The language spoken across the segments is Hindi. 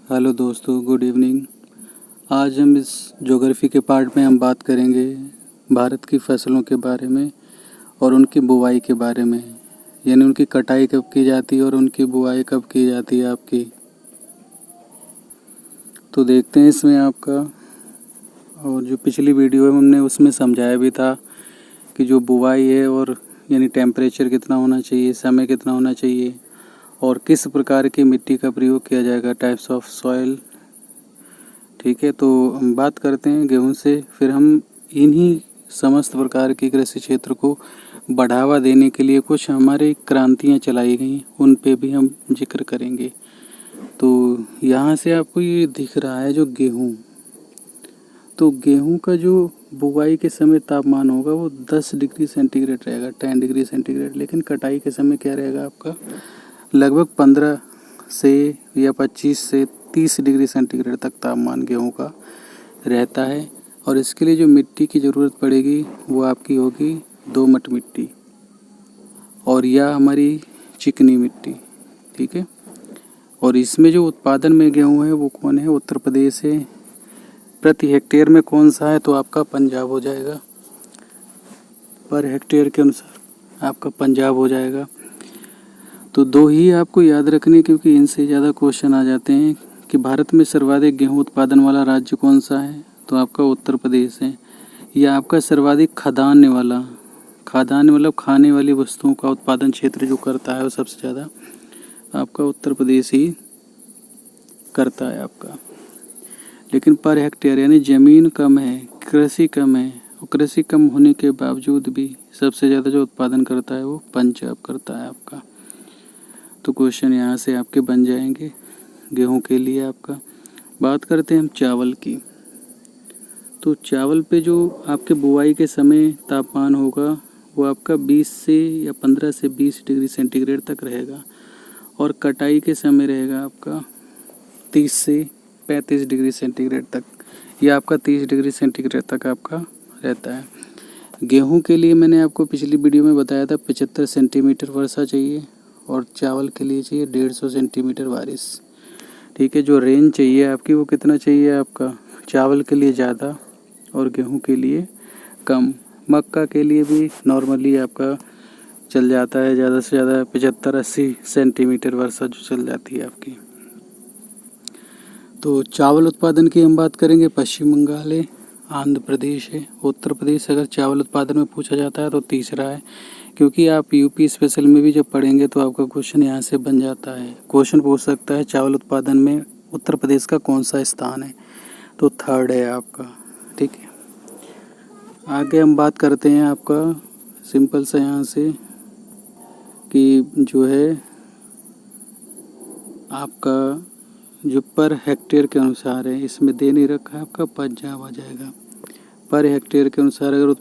हेलो दोस्तों, गुड इवनिंग। आज हम इस ज्योग्राफी के पार्ट में हम बात करेंगे भारत की फसलों के बारे में और उनकी बुवाई के बारे में, यानी उनकी कटाई कब की जाती है और उनकी बुवाई कब की जाती है आपकी। तो देखते हैं इसमें आपका, और जो पिछली वीडियो है हमने उसमें समझाया भी था कि जो बुवाई है और यानी टेम्परेचर कितना होना चाहिए, समय कितना होना चाहिए और किस प्रकार की मिट्टी का प्रयोग किया जाएगा, टाइप्स ऑफ सॉइल। ठीक है, तो हम बात करते हैं गेहूं से। फिर हम इन्हीं समस्त प्रकार के कृषि क्षेत्र को बढ़ावा देने के लिए कुछ हमारे क्रांतियां चलाई गई, उन पे भी हम जिक्र करेंगे। तो यहाँ से आपको ये दिख रहा है जो गेहूं, तो गेहूं का जो बुवाई के समय तापमान होगा वो 10 डिग्री सेंटीग्रेड रहेगा, 10 डिग्री सेंटीग्रेड। लेकिन कटाई के समय क्या रहेगा आपका, लगभग 15 से या 25 से 30 डिग्री सेंटीग्रेड तक तापमान गेहूं का रहता है। और इसके लिए जो मिट्टी की ज़रूरत पड़ेगी वो आपकी होगी दोमट मिट्टी और या हमारी चिकनी मिट्टी। ठीक है, और इसमें जो उत्पादन में गेहूं है वो कौन है, उत्तर प्रदेश है। प्रति हेक्टेयर में कौन सा है, तो आपका पंजाब हो जाएगा। पर हेक्टेयर के अनुसार आपका पंजाब हो जाएगा। तो दो ही आपको याद रखने, क्योंकि इनसे ज़्यादा क्वेश्चन आ जाते हैं कि भारत में सर्वाधिक गेहूं उत्पादन वाला राज्य कौन सा है, तो आपका उत्तर प्रदेश है। या आपका सर्वाधिक खाद्यान्न मतलब खाने वाली वस्तुओं का उत्पादन क्षेत्र जो करता है वो सबसे ज़्यादा आपका उत्तर प्रदेश ही करता है आपका। लेकिन पर हेक्टेयर यानी ज़मीन कम है, कृषि कम है, और कृषि कम होने के बावजूद भी सबसे ज़्यादा जो उत्पादन करता है वो पंजाब करता है आपका। तो क्वेश्चन यहाँ से आपके बन जाएंगे गेहूं के लिए आपका। बात करते हैं हम चावल की। तो चावल पे जो आपके बुआई के समय तापमान होगा वो आपका 20 से या 15 से 20 डिग्री सेंटीग्रेड तक रहेगा, और कटाई के समय रहेगा आपका 30 से 35 डिग्री सेंटीग्रेड तक, या आपका 30 डिग्री सेंटीग्रेड तक आपका रहता है। गेहूं के लिए मैंने आपको पिछली वीडियो में बताया था 75 सेंटीमीटर वर्षा चाहिए, और चावल के लिए चाहिए 150 सेंटीमीटर बारिश। ठीक है, जो रेंज चाहिए आपकी वो कितना चाहिए आपका, चावल के लिए ज़्यादा और गेहूं के लिए कम। मक्का के लिए भी नॉर्मली आपका चल जाता है ज़्यादा से ज़्यादा 75-80 सेंटीमीटर वर्षा जो चल जाती है आपकी। तो चावल उत्पादन की हम बात करेंगे, पश्चिम बंगाल है, आंध्र प्रदेश है, उत्तर प्रदेश अगर चावल उत्पादन में पूछा जाता है तो तीसरा है। क्योंकि आप यूपी स्पेशल में भी जब पढ़ेंगे तो आपका क्वेश्चन यहाँ से बन जाता है, क्वेश्चन पूछ सकता है चावल उत्पादन में उत्तर प्रदेश का कौन सा स्थान है, तो थर्ड है आपका। ठीक है, आगे हम बात करते हैं आपका सिंपल सा यहाँ से कि जो है आपका जो पर हेक्टेयर के अनुसार है, इसमें दे नहीं रखा है, आपका पंजाब आ जाएगा। पर हेक्टेयर के अनुसार अगर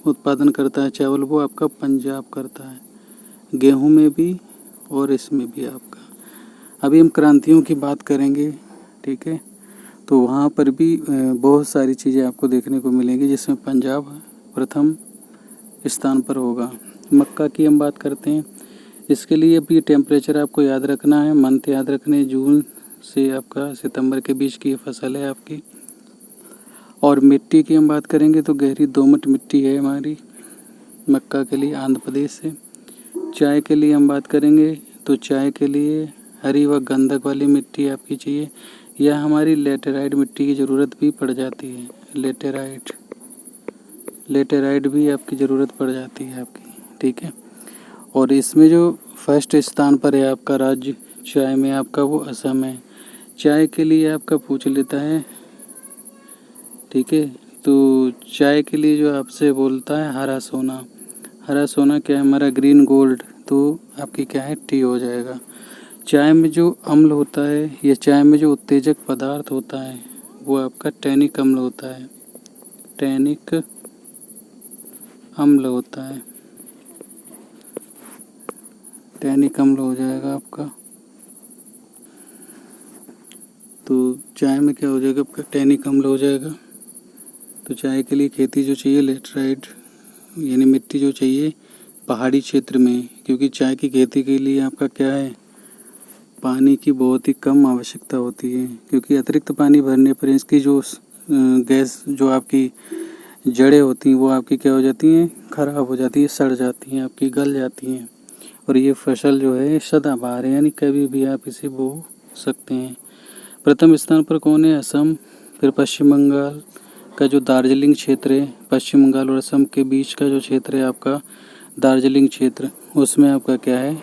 उत्पादन करता है चावल वो आपका पंजाब करता है, गेहूं में भी और इसमें भी आपका। अभी हम क्रांतियों की बात करेंगे। ठीक है, तो वहाँ पर भी बहुत सारी चीज़ें आपको देखने को मिलेंगी जिसमें पंजाब प्रथम स्थान पर होगा। मक्का की हम बात करते हैं, इसके लिए भी टेम्परेचर आपको याद रखना है, मंथ याद रखने, जून से आपका सितंबर के बीच की फसल है आपकी। और मिट्टी की हम बात करेंगे तो गहरी दोमट मिट्टी है हमारी मक्का के लिए, आंध्र प्रदेश से। चाय के लिए हम बात करेंगे तो चाय के लिए हरी व गंधक वाली मिट्टी आपकी चाहिए, या हमारी लेटेराइट मिट्टी की ज़रूरत भी पड़ जाती है। लेटेराइट भी आपकी ज़रूरत पड़ जाती है आपकी। ठीक है, और इसमें जो फर्स्ट स्थान पर है आपका राज्य चाय में आपका वो असम है। चाय के लिए आपका पूछ लेता है। ठीक है, तो चाय के लिए जो आपसे बोलता है हरा सोना, हरा सोना क्या है हमारा, ग्रीन गोल्ड, तो आपकी क्या है, टी हो जाएगा। चाय में जो अम्ल होता है या चाय में जो उत्तेजक पदार्थ होता है वो आपका टैनिक अम्ल होता है, टैनिक अम्ल होता है, टैनिक अम्ल हो जाएगा आपका। तो चाय में क्या हो जाएगा आपका, टैनिक अम्ल हो जाएगा। तो चाय के लिए खेती जो चाहिए लेटराइट यानी मिट्टी जो चाहिए पहाड़ी क्षेत्र में, क्योंकि चाय की खेती के लिए आपका क्या है, पानी की बहुत ही कम आवश्यकता होती है, क्योंकि अतिरिक्त पानी भरने पर इसकी जो गैस जो आपकी जड़ें होती हैं वो आपकी क्या हो जाती हैं, ख़राब हो जाती है, सड़ जाती हैं, आपकी गल जाती हैं। और ये फसल जो है सदाबहार है, यानी कभी भी आप इसे बो सकते हैं। प्रथम स्थान पर कौन है? असम। फिर पश्चिम बंगाल का जो दार्जिलिंग क्षेत्र है, पश्चिम बंगाल और असम के बीच का जो क्षेत्र है आपका दार्जिलिंग क्षेत्र, उसमें आपका क्या है,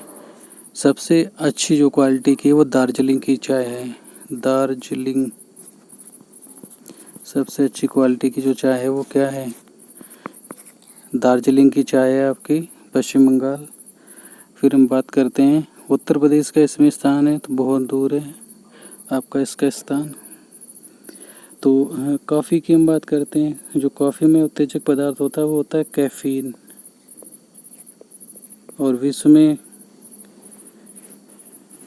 सबसे अच्छी जो क्वालिटी की है वो दार्जिलिंग की चाय है। दार्जिलिंग सबसे अच्छी क्वालिटी की जो चाय है वो क्या है, दार्जिलिंग की चाय है आपकी पश्चिम बंगाल। फिर हम बात करते हैं उत्तर प्रदेश का इसमें स्थान है, तो बहुत दूर है आपका इसका स्थान। तो कॉफ़ी की हम बात करते हैं। जो कॉफ़ी में उत्तेजक पदार्थ होता है वो होता है कैफ़ीन, और विश्व में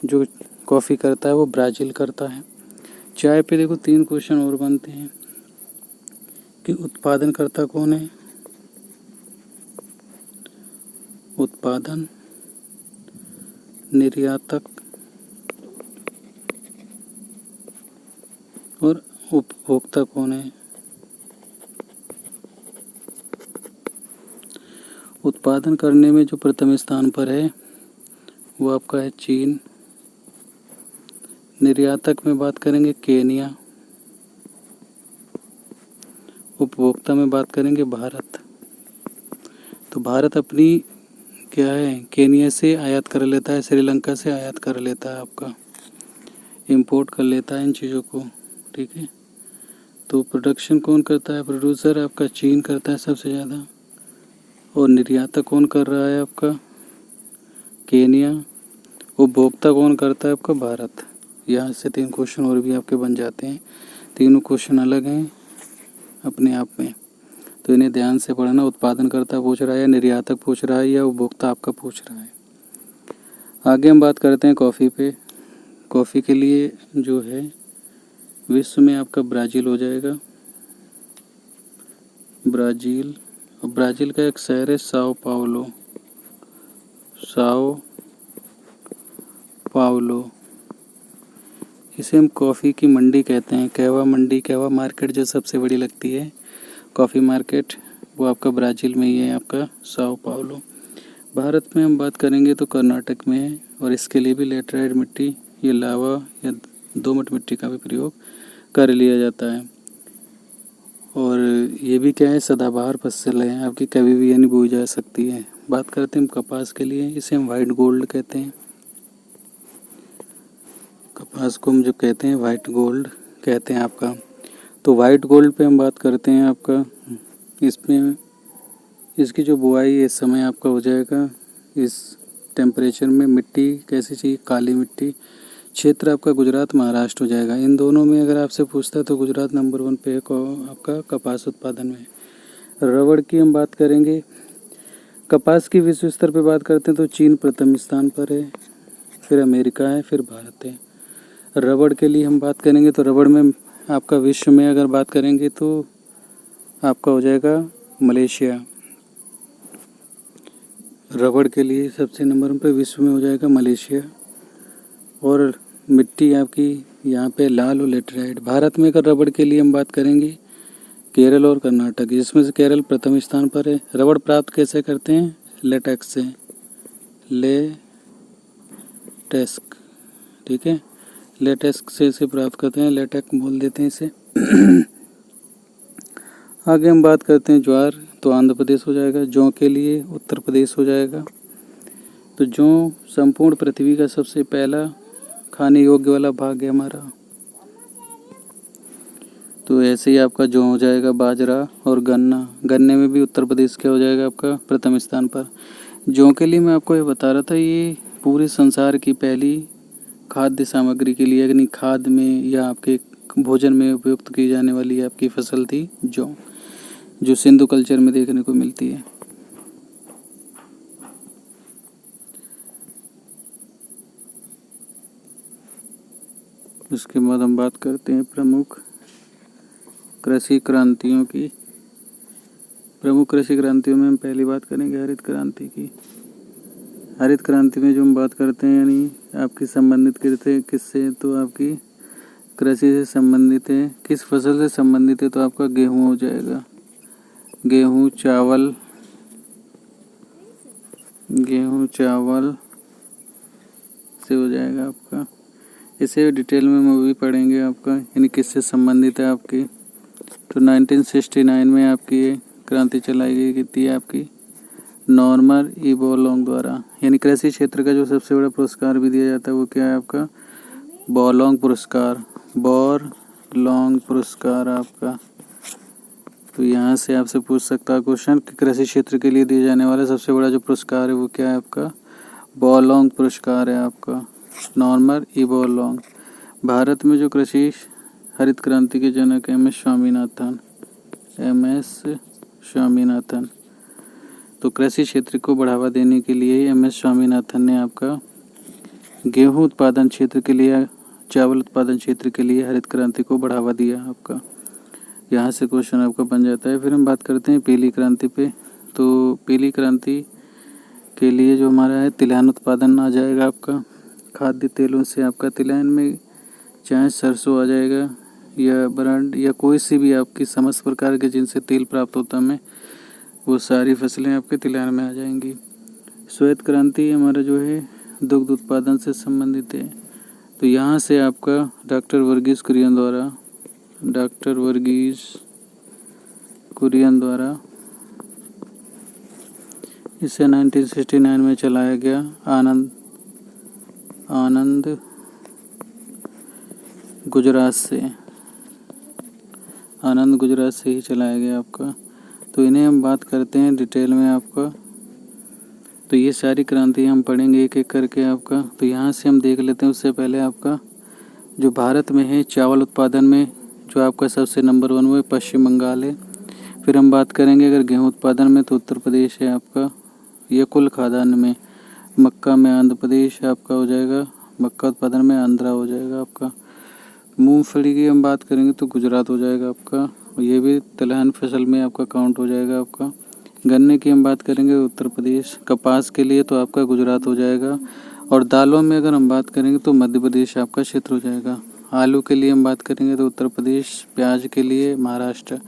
जो कॉफ़ी करता है वो ब्राज़ील करता है। चाय पे देखो 3 क्वेश्चन और बनते हैं कि उत्पादन करता कौन है, उत्पादन, निर्यातक और उपभोक्ता कौन है। उत्पादन करने में जो प्रथम स्थान पर है वो आपका है चीन। निर्यातक में बात करेंगे केन्या। उपभोक्ता में बात करेंगे भारत। तो भारत अपनी क्या है, केन्या से आयात कर लेता है, श्रीलंका से आयात कर लेता है, आपका इंपोर्ट कर लेता है इन चीज़ों को, ठीक है। तो प्रोडक्शन कौन करता है, प्रोड्यूसर आपका चीन करता है सबसे ज़्यादा, और निर्यातक कौन कर रहा है आपका केन्या। उपभोक्ता कौन करता है आपका भारत। यहाँ से 3 क्वेश्चन और भी आपके बन जाते हैं। तीनों क्वेश्चन अलग हैं अपने आप में, तो इन्हें ध्यान से पढ़ना। उत्पादनकर्ता पूछ रहा है या निर्यातक पूछ रहा है या उपभोक्ता आपका पूछ रहा है। आगे हम बात करते हैं कॉफ़ी पे। कॉफ़ी के लिए जो है विश्व में आपका ब्राज़ील हो जाएगा, ब्राज़ील। और ब्राज़ील का एक शहर है साओ पाउलो, साओ पाउलो। इसे हम कॉफ़ी की मंडी कहते हैं। कहवा मंडी, कहवा मार्केट जो सबसे बड़ी लगती है कॉफ़ी मार्केट, वो आपका ब्राज़ील में ही है, आपका साओ पाउलो। भारत में हम बात करेंगे तो कर्नाटक में है, और इसके लिए भी लेटराइट मिट्टी, ये लावा या दोमट मिट्टी का भी प्रयोग कर लिया जाता है। और ये भी क्या है, सदाबहार फसल है आपकी, कभी भी यानी बोई जा सकती है। बात करते हैं हम कपास के लिए, इसे हम वाइट गोल्ड कहते हैं। कपास को हम जो कहते हैं वाइट गोल्ड कहते हैं आपका। तो वाइट गोल्ड पे हम बात करते हैं आपका, इसमें इसकी जो बुआई इस समय आपका हो जाएगा इस टेम्परेचर में। मिट्टी कैसी चाहिए, काली मिट्टी। क्षेत्र आपका गुजरात महाराष्ट्र हो जाएगा। इन दोनों में अगर आपसे पूछता है तो गुजरात नंबर 1 पे है आपका कपास उत्पादन में। रबड़ की हम बात करेंगे, कपास की विश्व स्तर पे बात करते हैं तो चीन प्रथम स्थान पर है, फिर अमेरिका है, फिर भारत है। रबड़ के लिए हम बात करेंगे तो रबड़ में आपका विश्व में अगर बात करेंगे तो आपका हो जाएगा मलेशिया। रबड़ के लिए सबसे नंबर पे विश्व में हो जाएगा मलेशिया। और मिट्टी आपकी यहाँ पे लाल और लेटराइट। भारत में अगर रबड़ के लिए हम बात करेंगे केरल और कर्नाटक, जिसमें से केरल प्रथम स्थान पर है। रबड़ प्राप्त कैसे करते हैं, लेटेक्स से, लेटेक्स, ठीक है, लेटेक्स से इसे प्राप्त करते हैं, लेटेक्स बोल देते हैं इसे। आगे हम बात करते हैं ज्वार, तो आंध्र प्रदेश हो जाएगा। जौ के लिए उत्तर प्रदेश हो जाएगा। तो जौ संपूर्ण पृथ्वी का सबसे पहला खाने योग्य वाला भाग है हमारा। तो ऐसे ही आपका जौ हो जाएगा। बाजरा और गन्ना, गन्ने में भी उत्तर प्रदेश क्या हो जाएगा आपका प्रथम स्थान पर। जौ के लिए मैं आपको ये बता रहा था, ये पूरे संसार की पहली खाद्य सामग्री के लिए, यानी खाद में या आपके भोजन में उपयुक्त की जाने वाली आपकी फसल थी जौ, जो सिंधु कल्चर में देखने को मिलती है। उसके बाद हम बात करते हैं प्रमुख कृषि क्रांतियों की। प्रमुख कृषि क्रांतियों में हम पहली बात करेंगे हरित क्रांति की। हरित क्रांति में जो हम बात करते हैं यानी आपकी संबंधित करते हैं किससे, तो आपकी कृषि से संबंधित है। किस फसल से संबंधित है, तो आपका गेहूँ हो जाएगा। गेहूँ चावल से हो जाएगा आपका। इसे डिटेल में हम भी पढ़ेंगे आपका, यानी किससे संबंधित है आपकी। तो 1969 में आपकी ये क्रांति चलाई गई थी आपकी नॉर्मन ई बोरलॉन्ग द्वारा। यानी कृषि क्षेत्र का जो सबसे बड़ा पुरस्कार भी दिया जाता है वो क्या है आपका, बोरलॉन्ग पुरस्कार आपका। तो यहाँ से आपसे पूछ सकता है क्वेश्चन कि कृषि क्षेत्र के लिए दिया जाने वाला सबसे बड़ा जो पुरस्कार है वो क्या है आपका, बोरलॉन्ग पुरस्कार है आपका, नॉर्मन ई बोरलॉन्ग। भारत में जो कृषि हरित क्रांति के जनक एम एस स्वामीनाथन। तो कृषि क्षेत्र को बढ़ावा देने के लिए एम एस स्वामीनाथन ने आपका गेहूं उत्पादन क्षेत्र के लिए, चावल उत्पादन क्षेत्र के लिए हरित क्रांति को बढ़ावा दिया आपका। यहाँ से क्वेश्चन आपका बन जाता है। फिर हम बात करते हैं पीली क्रांति पे। तो पीली क्रांति के लिए जो हमारा है तिलहन उत्पादन आ जाएगा आपका। खाद्य तेलों से आपका तिलहन में चाहे सरसों आ जाएगा या ब्रांड या कोई सी भी आपकी समस्त प्रकार के जिनसे तेल प्राप्त होता है, वो सारी फसलें आपके तिलहन में आ जाएंगी। श्वेत क्रांति हमारा जो है दुग्ध उत्पादन से संबंधित है। तो यहाँ से आपका डॉक्टर वर्गीस कुरियन द्वारा इसे 1969 में चलाया गया। आनंद गुजरात से ही चलाया गया आपका। तो इन्हें हम बात करते हैं डिटेल में आपका। तो ये सारी क्रांति हम पढ़ेंगे एक एक करके आपका। तो यहाँ से हम देख लेते हैं। उससे पहले आपका जो भारत में है चावल उत्पादन में जो आपका सबसे नंबर 1 वो है पश्चिम बंगाल है। फिर हम बात करेंगे अगर गेहूँ उत्पादन में तो उत्तर प्रदेश है आपका। यह कुल खाद्यान्न में मक्का में आंध्र प्रदेश आपका हो जाएगा, मक्का उत्पादन में आंध्रा हो जाएगा आपका। मूंगफली की हम बात करेंगे तो गुजरात हो जाएगा आपका, और ये भी तिलहन फसल में आपका काउंट हो जाएगा आपका। गन्ने की हम बात करेंगे उत्तर प्रदेश, कपास के लिए तो आपका गुजरात हो जाएगा, और दालों में अगर हम बात करेंगे तो मध्य प्रदेश आपका क्षेत्र हो जाएगा। आलू के लिए हम बात करेंगे तो उत्तर प्रदेश, प्याज के लिए महाराष्ट्र,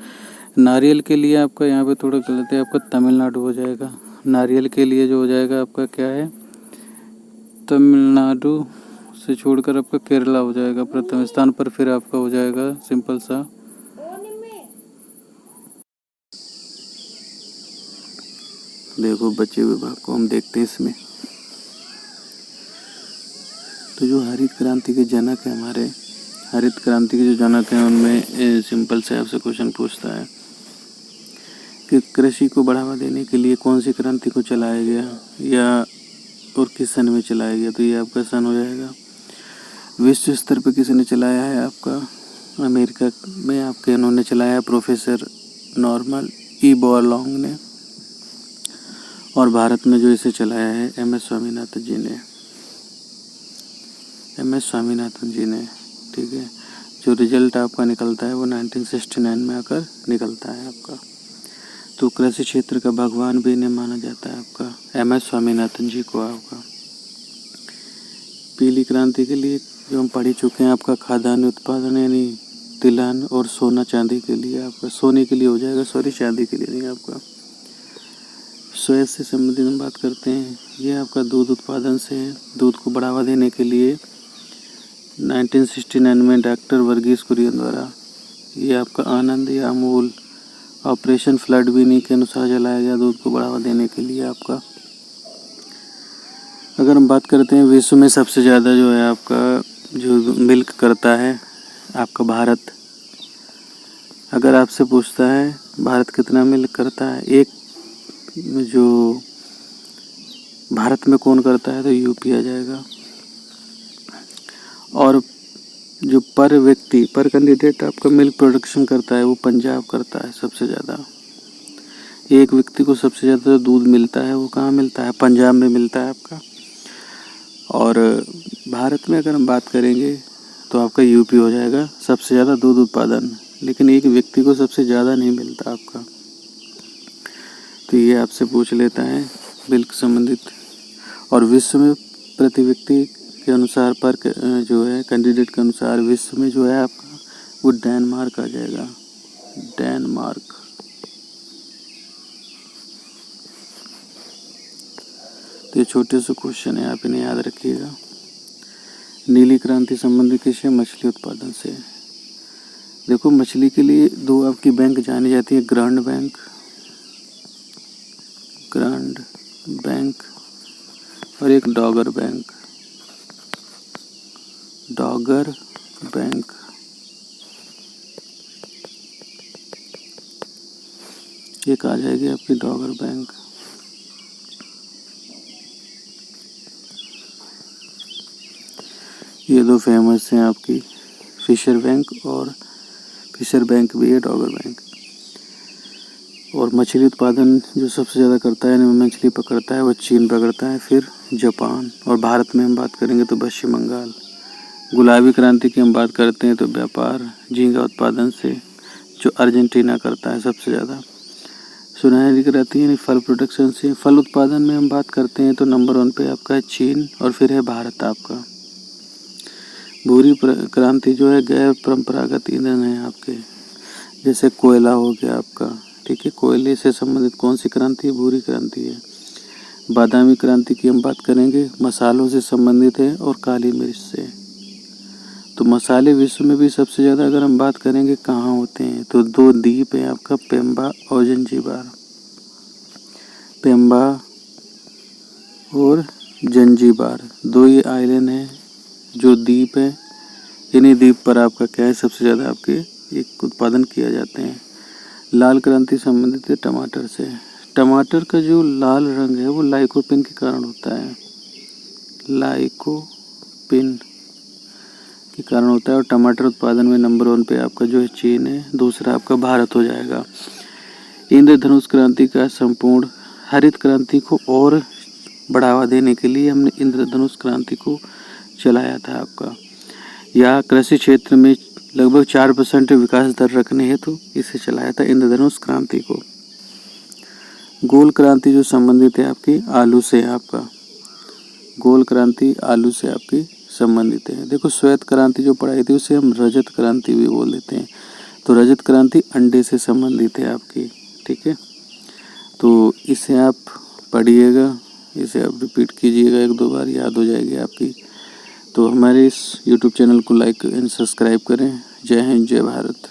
नारियल के लिए आपका यहाँ पे थोड़ा गलत है, आपका तमिलनाडु हो जाएगा। नारियल के लिए जो हो जाएगा आपका क्या है, तमिलनाडु से छोड़कर आपका केरला हो जाएगा प्रथम स्थान पर। फिर आपका हो जाएगा सिंपल सा देखो बचे विभाग को हम देखते हैं इसमें। तो जो हरित क्रांति के जनक है हमारे, हरित क्रांति के जो जनक हैं उनमें सिंपल से आपसे क्वेश्चन पूछता है कि कृषि को बढ़ावा देने के लिए कौन सी क्रांति को चलाया गया या और किस सन में चलाया गया। तो ये आपका सन हो जाएगा। विश्व स्तर पर किसने चलाया है आपका, अमेरिका में आपके इन्होंने चलाया प्रोफेसर नॉर्मन ई बोरलॉन्ग ने, और भारत में जो इसे चलाया है एम एस स्वामीनाथन जी ने। ठीक है, जो रिजल्ट आपका निकलता है वो 1969 में आकर निकलता है आपका। तो कृषि क्षेत्र का भगवान भी इन्हें माना जाता है आपका, एम एस स्वामीनाथन जी को आपका। पीली क्रांति के लिए जो हम पढ़ ही चुके हैं आपका खाद्यान्न उत्पादन यानी तिलहन और सोना चांदी के लिए आपका, सोने के लिए हो जाएगा, सॉरी चांदी के लिए नहीं आपका। श्वेत से संबंधित हम बात करते हैं, ये आपका दूध उत्पादन से है। दूध को बढ़ावा देने के लिए 1969 में डॉक्टर वर्गीस कुरियन द्वारा ये आपका आनंद या अमूल ऑपरेशन फ्लड बीनी के अनुसार चलाया गया दूध को बढ़ावा देने के लिए आपका। अगर हम बात करते हैं विश्व में सबसे ज़्यादा जो है आपका जो मिल्क करता है आपका भारत। अगर आपसे पूछता है भारत कितना मिल्क करता है, एक जो भारत में कौन करता है तो यूपी आ जाएगा। और जो पर व्यक्ति पर कैंडिडेट आपका मिल्क प्रोडक्शन करता है वो पंजाब करता है सबसे ज़्यादा। एक व्यक्ति को सबसे ज़्यादा जो दूध मिलता है वो कहाँ मिलता है, पंजाब में मिलता है आपका। और भारत में अगर हम बात करेंगे तो आपका यूपी हो जाएगा सबसे ज़्यादा दूध उत्पादन, लेकिन एक व्यक्ति को सबसे ज़्यादा नहीं मिलता आपका। तो ये आपसे पूछ लेता है मिल्क संबंधित। और विश्व में प्रति व्यक्ति के अनुसार पर जो है कैंडिडेट के अनुसार विश्व में जो है आपका वो डेनमार्क आ जाएगा, डेनमार्क। तो ये छोटे से क्वेश्चन है, आप इन्हें याद रखिएगा। नीली क्रांति संबंधित किससे? मछली उत्पादन से। देखो मछली के लिए दो आपकी बैंक जानी जाती है, ग्रांड बैंक, ग्रांड बैंक, और एक डॉगर बैंक, डॉगर बैंक। एक आ जाएगी आपकी डॉगर बैंक। ये दो फेमस हैं आपकी, फिशर बैंक, और फिशर बैंक भी है, डॉगर बैंक। और मछली उत्पादन जो सबसे ज़्यादा करता है, मछली पकड़ता है, वो चीन पकड़ता है, फिर जापान, और भारत में हम बात करेंगे तो पश्चिम बंगाल। गुलाबी क्रांति की हम बात करते हैं तो व्यापार झींगा उत्पादन से जो अर्जेंटीना करता है सबसे ज़्यादा। सुनहरी क्रांति यानी फल प्रोडक्शन से, फल उत्पादन में हम बात करते हैं तो नंबर 1 पे आपका है चीन, और फिर है भारत आपका। भूरी क्रांति जो है गैर परंपरागत ईंधन है आपके, जैसे कोयला हो गया आपका, ठीक है। कोयले से संबंधित कौन सी क्रांति है? भूरी क्रांति है। बादामी क्रांति की हम बात करेंगे, मसालों से संबंधित है और काली मिर्च से। तो मसाले विश्व में भी सबसे ज़्यादा अगर हम बात करेंगे कहाँ होते हैं तो दो द्वीप है आपका, पेम्बा और जंजीबार, पेम्बा और जंजीबार, दो ये आइलैंड है जो द्वीप है। इन्हीं द्वीप पर आपका क्या है, सबसे ज़्यादा आपके एक उत्पादन किया जाते हैं। लाल क्रांति संबंधित है टमाटर से। टमाटर का जो लाल रंग है वो लाइकोपिन के कारण होता है, लाइकोपिन के कारण होता है। और टमाटर उत्पादन में नंबर 1 पे आपका जो है चीन है, दूसरा आपका भारत हो जाएगा। इंद्रधनुष क्रांति का संपूर्ण हरित क्रांति को और बढ़ावा देने के लिए हमने इंद्रधनुष क्रांति को चलाया था आपका। या कृषि क्षेत्र में लगभग 4% विकास दर रखने हेतु इसे चलाया था, इंद्रधनुष क्रांति को। गोल क्रांति जो संबंधित है आपकी आलू से, आपका गोल क्रांति आलू से आपकी संबंधित है। देखो श्वेत क्रांति जो पढ़ाई थी उसे हम रजत क्रांति भी बोल देते हैं। तो रजत क्रांति अंडे से संबंधित है आपकी, ठीक है। तो इसे आप पढ़िएगा, इसे आप रिपीट कीजिएगा, 1-2 बार याद हो जाएगी आपकी। तो हमारे इस YouTube चैनल को लाइक एंड सब्सक्राइब करें। जय हिंद, जय भारत।